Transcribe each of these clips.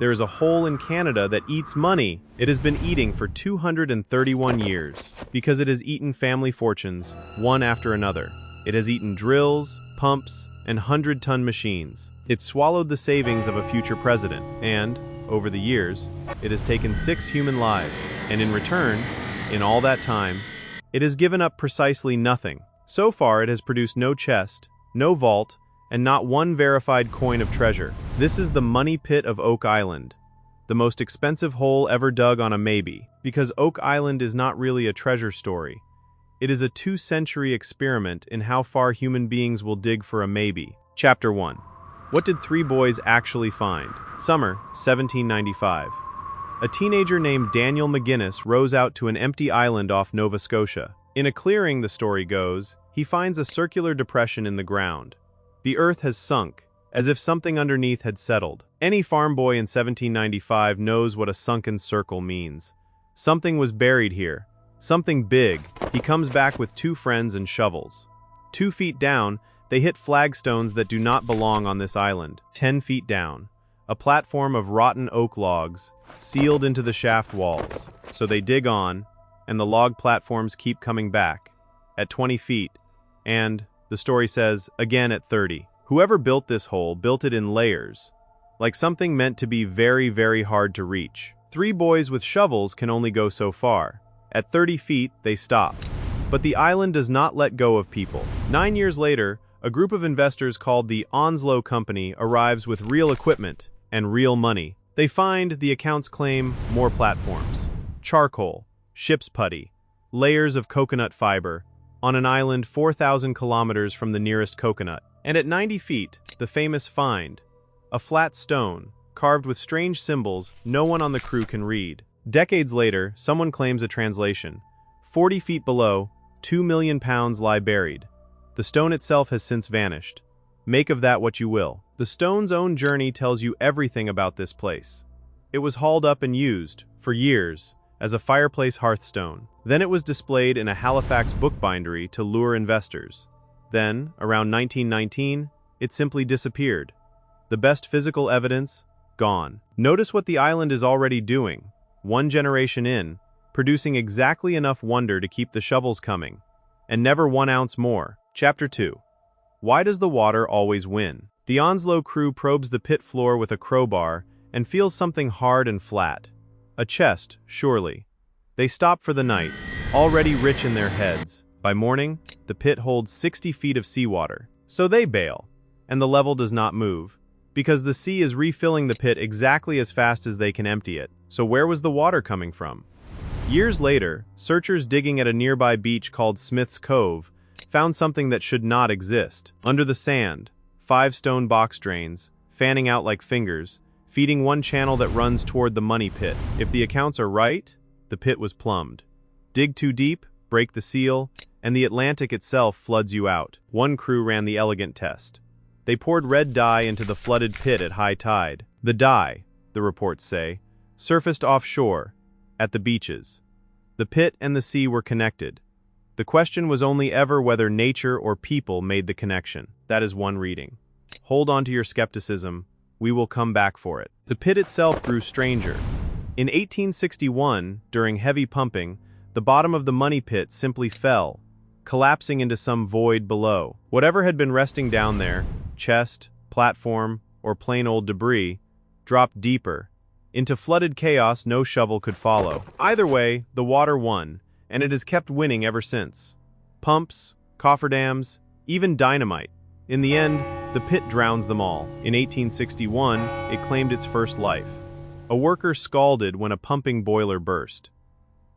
there is a hole in Canada that eats money. It has been eating for 231 years because it has eaten family fortunes, one after another. It has eaten drills, pumps, and 100-ton machines. It swallowed the savings of a future president, and, over the years, it has taken 6 human lives, and in return, in all that time, it has given up precisely nothing. So far, it has produced no chest, no vault, and not one verified coin of treasure. This is the money pit of Oak Island, the most expensive hole ever dug on a maybe, because Oak Island is not really a treasure story. It is a 2-century experiment in how far human beings will dig for a maybe. Chapter 1. What did 3 boys actually find? Summer, 1795. A teenager named Daniel McGinnis rows out to an empty island off Nova Scotia. In a clearing, the story goes, he finds a circular depression in the ground. The earth has sunk, as if something underneath had settled. Any farm boy in 1795 knows what a sunken circle means. Something was buried here. Something big. He comes back with 2 friends and shovels. 2 feet down, they hit flagstones that do not belong on this island. 10 feet down, a platform of rotten oak logs, sealed into the shaft walls. So they dig on, and the log platforms keep coming back. At 20 feet, and, the story says, again at 30. Whoever built this hole built it in layers, like something meant to be very, very hard to reach. 3 boys with shovels can only go so far. At 30 feet, they stop. But the island does not let go of people. 9 years later, a group of investors called the Onslow Company arrives with real equipment and real money. They find, the accounts claim, more platforms, charcoal, ship's putty, layers of coconut fiber, on an island 4,000 kilometers from the nearest coconut. And at 90 feet, the famous find, a flat stone, carved with strange symbols no one on the crew can read. Decades later, someone claims a translation. 40 feet below, 2 million pounds lie buried. The stone itself has since vanished. Make of that what you will. The stone's own journey tells you everything about this place. It was hauled up and used, for years, as a fireplace hearthstone. Then it was displayed in a Halifax bookbindery to lure investors. Then, around 1919, it simply disappeared. The best physical evidence, gone. Notice what the island is already doing, 1 generation in, producing exactly enough wonder to keep the shovels coming, and never 1 ounce more. Chapter 2. Why does the water always win? The Onslow crew probes the pit floor with a crowbar and feels something hard and flat. A chest, surely. They stop for the night, already rich in their heads. By morning, the pit holds 60 feet of seawater. So they bail, and the level does not move, because the sea is refilling the pit exactly as fast as they can empty it. So where was the water coming from? Years later, searchers digging at a nearby beach called Smith's Cove found something that should not exist. Under the sand, 5 stone box drains, fanning out like fingers, feeding 1 channel that runs toward the money pit. If the accounts are right, the pit was plumbed. Dig too deep, break the seal, and the Atlantic itself floods you out. 1 crew ran the elegant test. They poured red dye into the flooded pit at high tide. The dye, the reports say, surfaced offshore, at the beaches. The pit and the sea were connected. The question was only ever whether nature or people made the connection. That is 1 reading. Hold on to your skepticism. We will come back for it. The pit itself grew stranger. In 1861, during heavy pumping, the bottom of the money pit simply fell, collapsing into some void below. Whatever had been resting down there, chest, platform, or plain old debris, dropped deeper, into flooded chaos no shovel could follow. Either way, the water won, and it has kept winning ever since. Pumps, cofferdams, even dynamite. In the end, the pit drowns them all. In 1861, it claimed its first life. A worker scalded when a pumping boiler burst.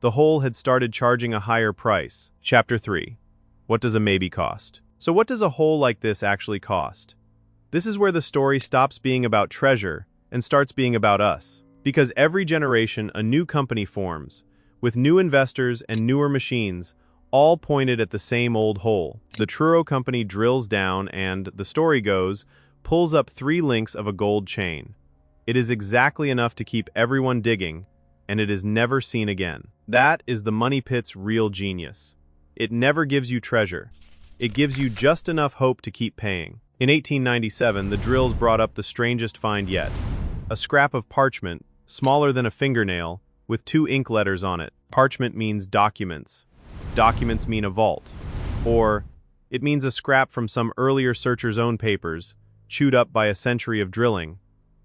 The hole had started charging a higher price. Chapter 3. What does a maybe cost? So what does a hole like this actually cost? This is where the story stops being about treasure and starts being about us. Because every generation a new company forms, with new investors and newer machines, all pointed at the same old hole. The Truro Company drills down and, the story goes, pulls up 3 links of a gold chain. It is exactly enough to keep everyone digging, and it is never seen again. That is the money pit's real genius. It never gives you treasure. It gives you just enough hope to keep paying. In 1897, the drills brought up the strangest find yet. a scrap of parchment, smaller than a fingernail, with 2 ink letters on it. Parchment means documents. Documents mean a vault. Or, it means a scrap from some earlier searcher's own papers, chewed up by a century of drilling.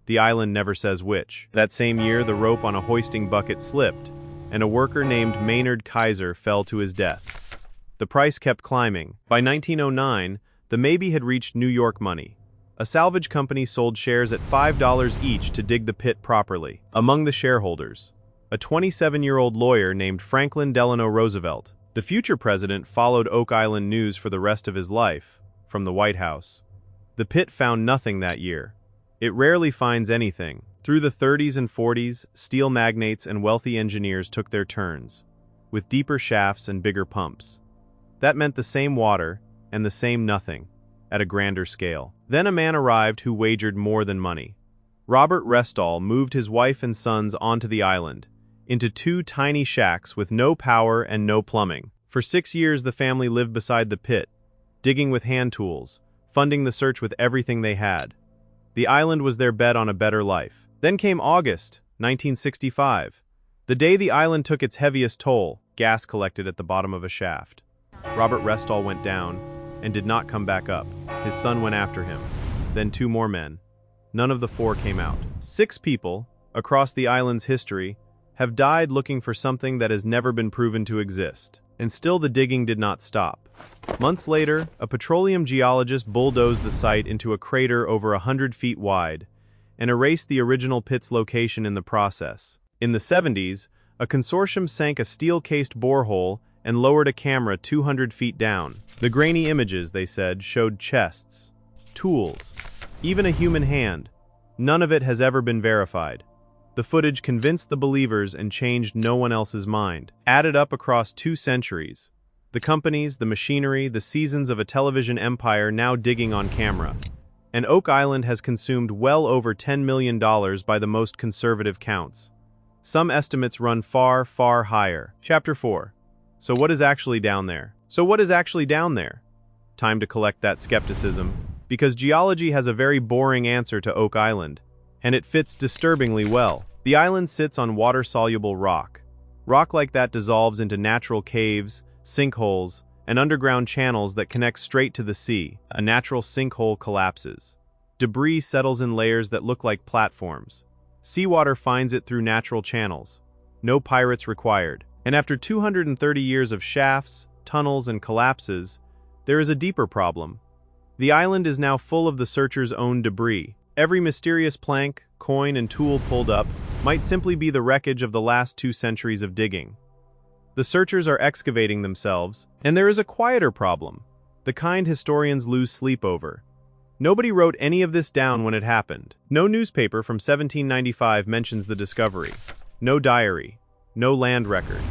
The island never says which. That same year, the rope on a hoisting bucket slipped, and a worker named Maynard Kaiser fell to his death. The price kept climbing. By 1909, the maybe had reached New York money. A salvage company sold shares at $5 each to dig the pit properly. Among the shareholders, a 27-year-old lawyer named Franklin Delano Roosevelt. The future president followed Oak Island news for the rest of his life, from the White House. The pit found nothing that year. It rarely finds anything. Through the 30s and 40s, steel magnates and wealthy engineers took their turns, with deeper shafts and bigger pumps. That meant the same water and the same nothing, at a grander scale. Then a man arrived who wagered more than money. Robert Restall moved his wife and sons onto the island, into 2 tiny shacks with no power and no plumbing. For 6 years the family lived beside the pit, digging with hand tools, funding the search with everything they had. The island was their bet on a better life. Then came August, 1965. The day the island took its heaviest toll, gas collected at the bottom of a shaft. Robert Restall went down and did not come back up. His son went after him. Then 2 more men. None of the 4 came out. 6 people, across the island's history, have died looking for something that has never been proven to exist. And still the digging did not stop. Months later, a petroleum geologist bulldozed the site into a crater over 100 feet wide and erased the original pit's location in the process. In the 70s, a consortium sank a steel-cased borehole and lowered a camera 200 feet down. The grainy images, they said, showed chests, tools, even a human hand. None of it has ever been verified. The footage convinced the believers and changed no one else's mind. Added up across 2 centuries, the companies, the machinery, the seasons of a television empire now digging on camera. And Oak Island has consumed well over $10 million by the most conservative counts. Some estimates run far, far higher. Chapter 4. So what is actually down there? Time to collect that skepticism, because geology has a very boring answer to Oak Island, and it fits disturbingly well. The island sits on water-soluble rock. Rock like that dissolves into natural caves, sinkholes, and underground channels that connect straight to the sea. A natural sinkhole collapses. Debris settles in layers that look like platforms. Seawater finds it through natural channels. No pirates required. And after 230 years of shafts, tunnels, and collapses, there is a deeper problem. The island is now full of the searchers' own debris. Every mysterious plank, coin, and tool pulled up might simply be the wreckage of the last 2 centuries of digging. The searchers are excavating themselves, and there is a quieter problem, the kind historians lose sleep over. Nobody wrote any of this down when it happened. No newspaper from 1795 mentions the discovery. No diary. No land record.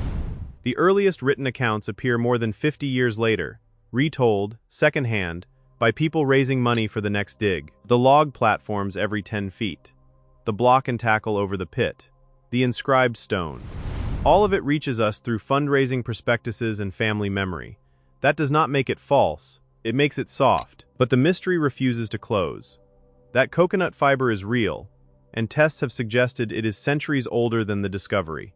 The earliest written accounts appear more than 50 years later, retold, secondhand, by people raising money for the next dig. The log platforms every 10 feet. The block and tackle over the pit. The inscribed stone. All of it reaches us through fundraising prospectuses and family memory. That does not make it false, it makes it soft. But the mystery refuses to close. That coconut fiber is real, and tests have suggested it is centuries older than the discovery.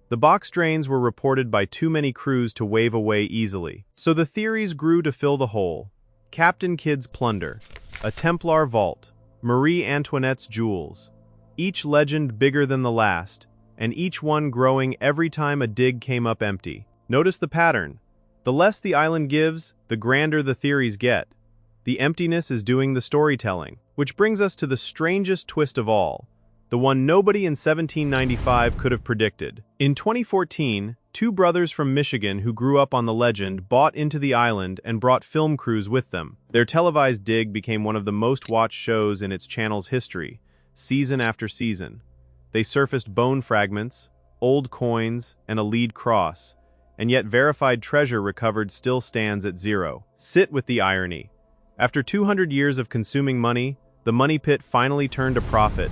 The box drains were reported by too many crews to wave away easily. So the theories grew to fill the hole. Captain Kidd's plunder, a Templar vault, Marie Antoinette's jewels, each legend bigger than the last, and each one growing every time a dig came up empty. Notice the pattern. The less the island gives, the grander the theories get. The emptiness is doing the storytelling, which brings us to the strangest twist of all, the one nobody in 1795 could have predicted. In 2014, 2 brothers from Michigan who grew up on the legend bought into the island and brought film crews with them. Their televised dig became one of the most watched shows in its channel's history, season after season. They surfaced bone fragments, old coins, and a lead cross, and yet verified treasure recovered still stands at 0. Sit with the irony. After 200 years of consuming money, the money pit finally turned a profit,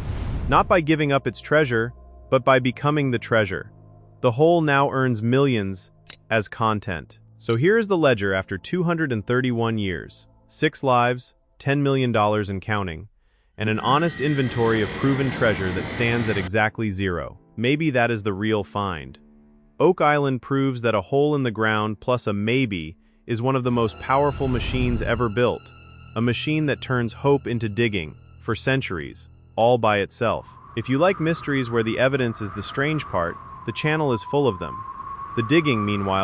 not by giving up its treasure, but by becoming the treasure. The hole now earns millions as content. So here is the ledger after 231 years, 6 lives, $10 million and counting, and an honest inventory of proven treasure that stands at exactly 0. Maybe that is the real find. Oak Island proves that a hole in the ground plus a maybe is one of the most powerful machines ever built, a machine that turns hope into digging, for centuries, all by itself. If you like mysteries where the evidence is the strange part, the channel is full of them. The digging, meanwhile,